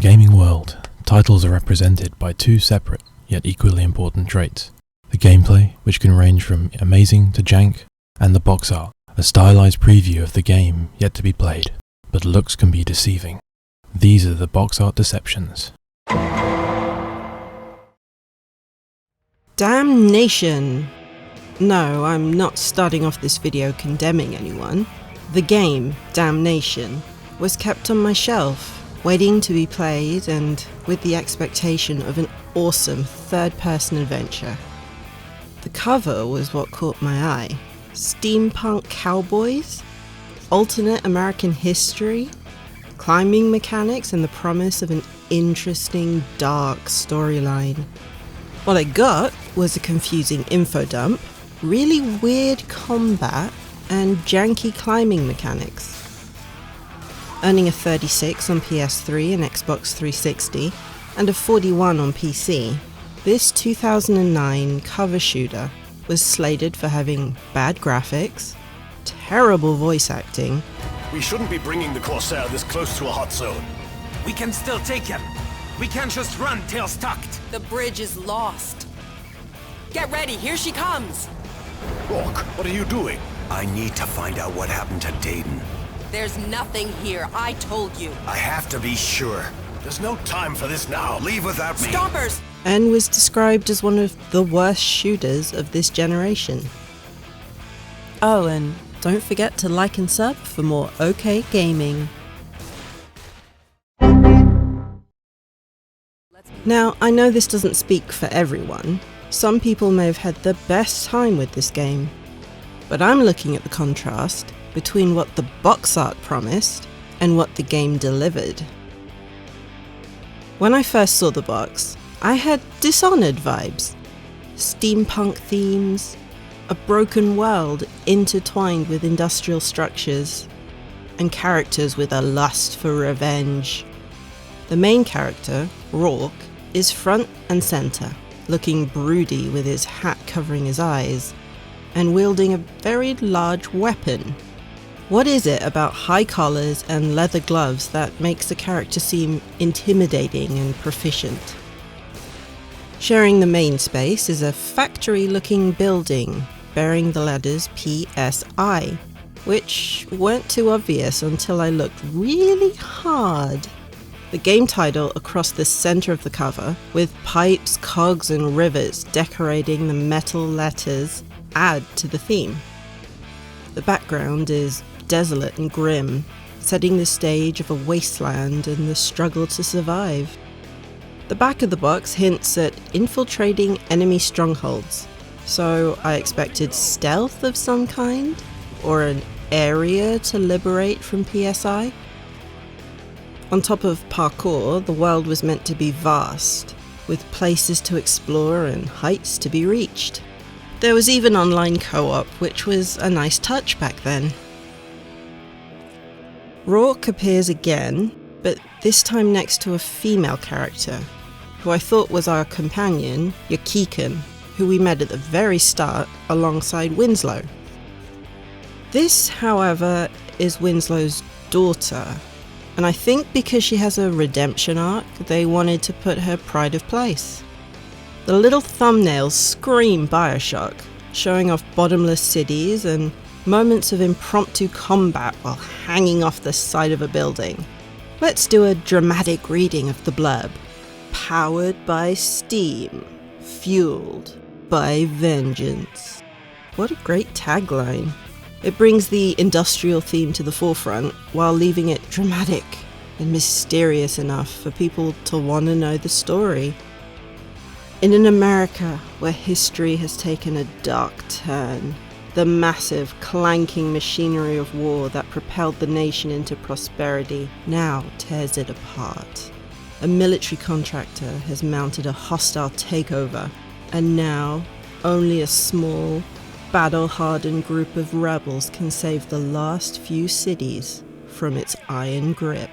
gaming world, titles are represented by two separate, yet equally important traits. The gameplay, which can range from amazing to jank, and the box art, a stylized preview of the game yet to be played, but looks can be deceiving. These are the box art deceptions. Damnation! No, I'm not starting off this video condemning anyone. The game, Damnation, was kept on my shelf, waiting to be played and with the expectation of an awesome third-person adventure. The cover was what caught my eye. Steampunk cowboys, alternate American history, climbing mechanics and the promise of an interesting, dark storyline. What I got was a confusing info dump, really weird combat, and janky climbing mechanics. Earning a 36 on PS3 and Xbox 360, and a 41 on PC, this 2009 cover shooter was slated for having bad graphics, terrible voice acting. We shouldn't be bringing the Corsair this close to a hot zone. We can still take him. We can't just run tails tucked. The bridge is lost. Get ready, here she comes! Rourke, what are you doing? I need to find out what happened to Dayton. There's nothing here, I told you. I have to be sure. There's no time for this now. Leave without me. Stompers! And was described as one of the worst shooters of this generation. Oh, and don't forget to like and sub for more OK Gaming. Now, I know this doesn't speak for everyone. Some people may have had the best time with this game. But I'm looking at the contrast between what the box art promised and what the game delivered. When I first saw the box, I had Dishonored vibes. Steampunk themes, a broken world intertwined with industrial structures, and characters with a lust for revenge. The main character, Rourke, is front and center, looking broody with his hat covering his eyes, and wielding a very large weapon. What is it about high collars and leather gloves that makes the character seem intimidating and proficient? Sharing the main space is a factory-looking building bearing the letters PSI, which weren't too obvious until I looked really hard. The game title across the center of the cover, with pipes, cogs and rivers decorating the metal letters, add to the theme. The background is desolate and grim, setting the stage of a wasteland and the struggle to survive. The back of the box hints at infiltrating enemy strongholds, so I expected stealth of some kind, or an area to liberate from PSI. On top of parkour, the world was meant to be vast, with places to explore and heights to be reached. There was even online co-op, which was a nice touch back then. Rourke appears again, but this time next to a female character, who I thought was our companion, Yakikan, who we met at the very start alongside Winslow. This, however, is Winslow's daughter, and I think because she has a redemption arc, they wanted to put her pride of place. The little thumbnails scream Bioshock, showing off bottomless cities and moments of impromptu combat while hanging off the side of a building. Let's do a dramatic reading of the blurb. Powered by steam, fueled by vengeance. What a great tagline. It brings the industrial theme to the forefront while leaving it dramatic and mysterious enough for people to want to know the story. In an America where history has taken a dark turn, the massive, clanking machinery of war that propelled the nation into prosperity now tears it apart. A military contractor has mounted a hostile takeover, and now only a small, battle-hardened group of rebels can save the last few cities from its iron grip.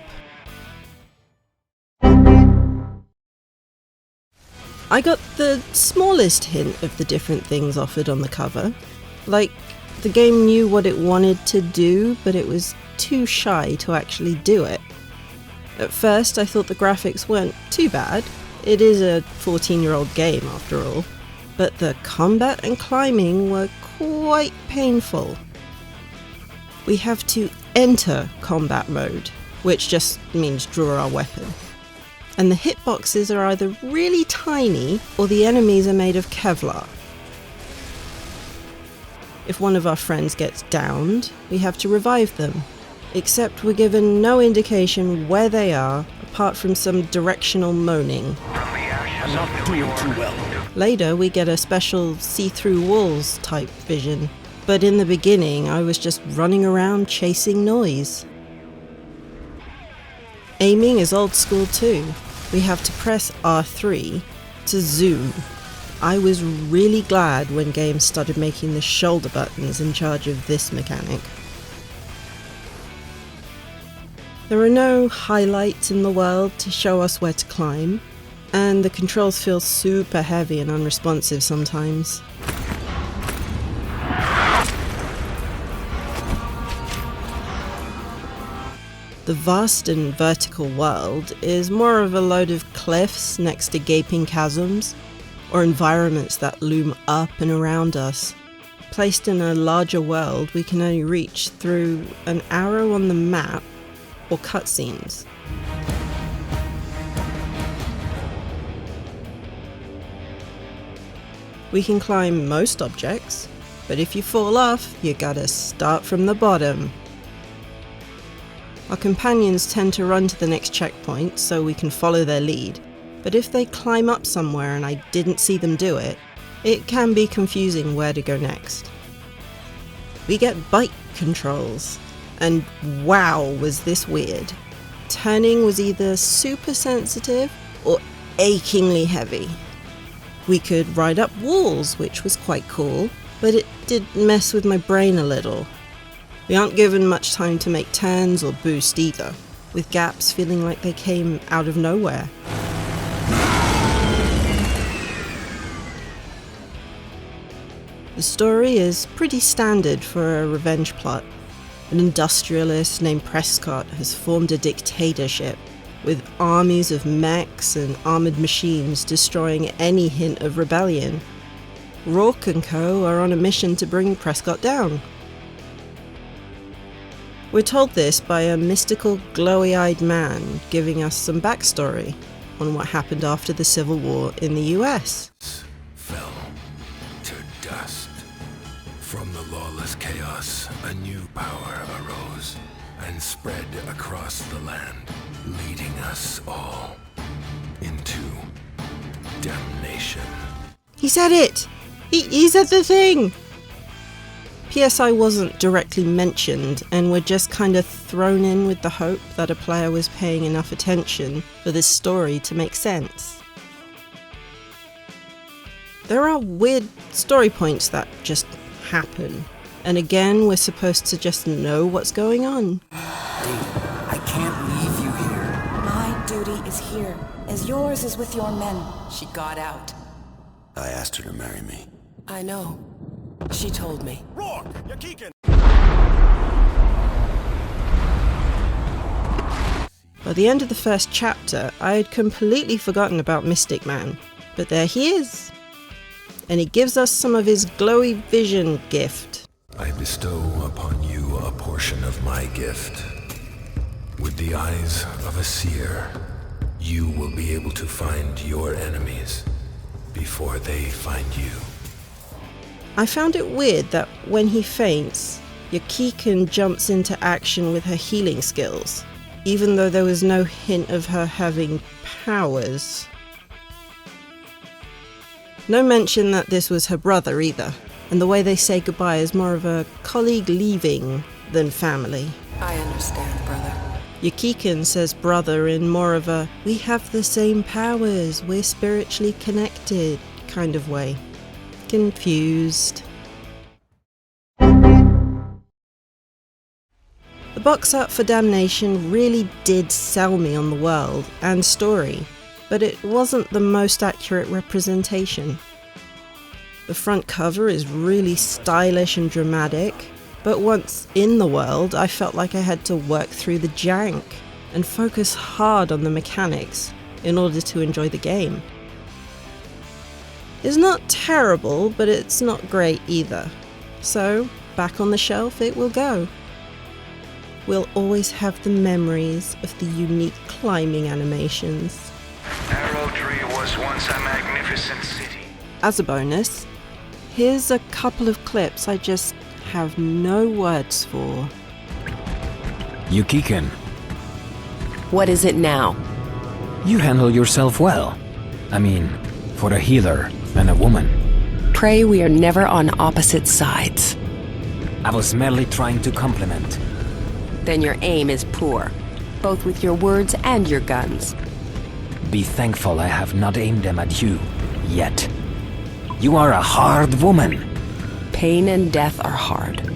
I got the smallest hint of the different things offered on the cover. Like, the game knew what it wanted to do, but it was too shy to actually do it. At first I thought the graphics weren't too bad. It is a 14-year-old game after all. But the combat and climbing were quite painful. We have to enter combat mode, which just means draw our weapon. And the hitboxes are either really tiny or the enemies are made of Kevlar. If one of our friends gets downed, we have to revive them, except we're given no indication where they are apart from some directional moaning. I'm not doing too well. Later we get a special see-through walls type vision, but in the beginning I was just running around chasing noise. Aiming is old school too. We have to press R3 to zoom. I was really glad when games started making the shoulder buttons in charge of this mechanic. There are no highlights in the world to show us where to climb, and the controls feel super heavy and unresponsive sometimes. The vast and vertical world is more of a load of cliffs next to gaping chasms, or environments that loom up and around us. Placed in a larger world we can only reach through an arrow on the map or cutscenes. We can climb most objects, but if you fall off, you gotta start from the bottom. Our companions tend to run to the next checkpoint so we can follow their lead, but if they climb up somewhere and I didn't see them do it, it can be confusing where to go next. We get bike controls, and wow was this weird. Turning was either super sensitive or achingly heavy. We could ride up walls, which was quite cool, but it did mess with my brain a little. We aren't given much time to make turns or boost either, with gaps feeling like they came out of nowhere. The story is pretty standard for a revenge plot. An industrialist named Prescott has formed a dictatorship, with armies of mechs and armoured machines destroying any hint of rebellion. Rourke and co. are on a mission to bring Prescott down. We're told this by a mystical, glowy-eyed man giving us some backstory on what happened after the Civil War in the US. Fell to dust. From the lawless chaos, a new power arose and spread across the land, leading us all into damnation. He said it! He said the thing! PSI wasn't directly mentioned, and we're just kind of thrown in with the hope that a player was paying enough attention for this story to make sense. There are weird story points that just happen, and again we're supposed to just know what's going on. Dee, I can't leave you here. My duty is here, as yours is with your men. She got out. I asked her to marry me. I know. She told me. Rourke, you're geeking. By the end of the first chapter, I had completely forgotten about Mystic Man, but there he is. And he gives us some of his glowy vision gift. I bestow upon you a portion of my gift. With the eyes of a seer, you will be able to find your enemies before they find you. I found it weird that when he faints, Yakiken jumps into action with her healing skills, even though there was no hint of her having powers. No mention that this was her brother either, and the way they say goodbye is more of a colleague leaving than family. I understand, brother. Yakiken says brother in more of a we have the same powers, we're spiritually connected kind of way. Confused. The box art for Damnation really did sell me on the world and story, but it wasn't the most accurate representation. The front cover is really stylish and dramatic, but once in the world I felt like I had to work through the jank. and focus hard on the mechanics in order to enjoy the game. It's not terrible, but it's not great either. So, back on the shelf it will go. We'll always have the memories of the unique climbing animations. Arrow Tree was once a magnificent city. As a bonus, here's a couple of clips I just have no words for. Yukiken, What is it now? you handle yourself well. I mean, for a healer and a woman. Pray we are never on opposite sides. I was merely trying to compliment. Then your aim is poor, both with your words and your guns. Be thankful I have not aimed them at you, yet. You are a hard woman. Pain and death are hard.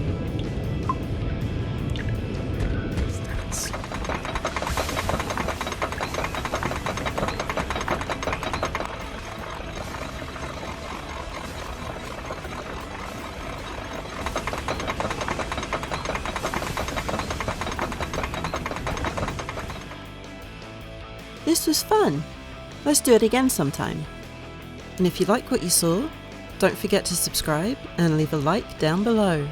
This was fun. Let's do it again sometime. And if you like what you saw, don't forget to subscribe and leave a like down below.